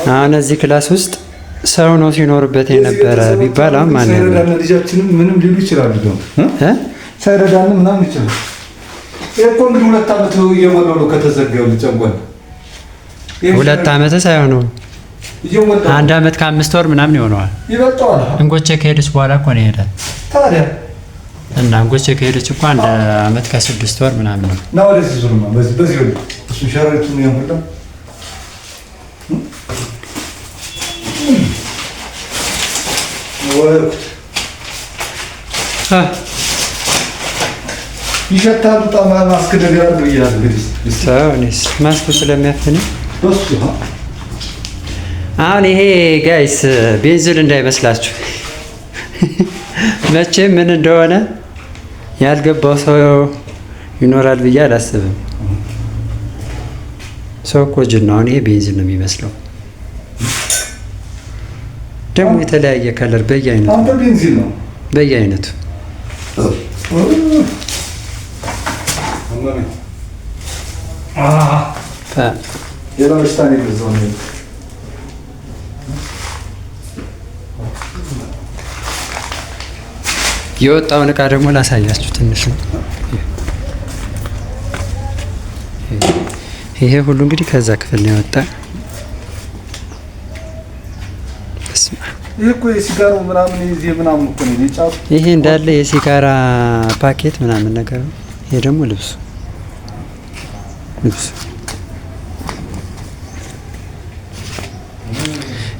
አሁን እዚህ ክላስ ውስጥ ሰው ነው ሲኖርበት የነበረ ቢባል ማን ነው ልጃችንም ምንም ሊሉ ይችላሉ ሳይረዳንም ምናምን ይችላል። እኮ እንግዲህ 2 ዓመት እየሞላው ነው ከተዘጋው ልጨንቆን 2 ዓመት ሳይሆነው 1 ዓመት ከ5 ወር ምናምን ይሆነዋል። ይበጣዋል። እንጎቼ ከሄደች በኋላ እኮ ነው የሄደ ታዲያ እና እንጎቼ ከሄደች እኮ 1 ዓመት ከ6 ወር ምናምን ነው። ነው ወደዚህ ዙርማ በዚህ ወደ እሱ ሸራሪቱን ያመጣ ይሸታል። በጣም ማስክ ነገር አለ ይላል እንግዲህ እኔስ ማስኩ ስለሚያፍን አሁን ይሄ ጋይስ ቤንዚል እንዳይመስላችሁ መቼ ምን እንደሆነ ያልገባው ሰው ይኖራል ብዬ አላስብም። ሰው እኮ ጅን ነው። አሁን ይሄ ቤንዚል ነው የሚመስለው። ደግሞ የተለያየ ከለር በየአይነቱ አንተ ቤንዚል ነው በየአይነቱ የለበሽታን ይገዛው ነው። የወጣውን እቃ ደግሞ ላሳያችሁ ትንሽ ነው። ይሄ ሁሉ እንግዲህ ከዛ ክፍል ነው የወጣ። ይሄ እኮ የሲጋራ ምናምን እዚህ ምናምን እኮ ነው የጫፉ። ይሄ እንዳለ የሲጋራ ፓኬት ምናምን ነገር ነው። ይሄ ደግሞ ልብሱ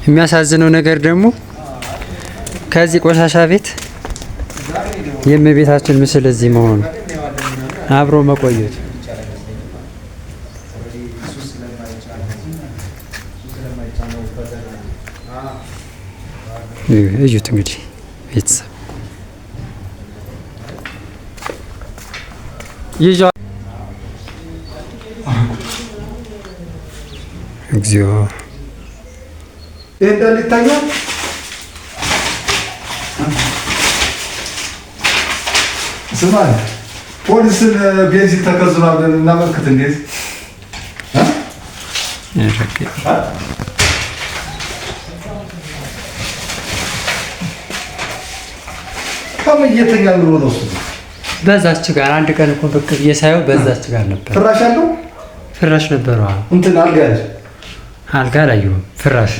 የሚያሳዝነው ነገር ደግሞ ከዚህ ቆሻሻ ቤት የእመቤታችን ምስል እዚህ መሆኑ አብሮ መቆየቱ እዩት እንግዲህ ቤተሰብ ይዟ እግዚኦ ይሄ እንዳለ ይታያል። ስማ ፖሊስን ቤንዚን ተከዝኗል ብለን እናመልክት እንዴት ከመየተኛ ኑሮ ነው እሱ። በዛች ጋር አንድ ቀን እኮ ብቅ ብዬ ሳየው በዛች ጋር ነበር። ፍራሽ አለው ፍራሽ ነበረው። እንትን አልጋ ላይ ፍራሽ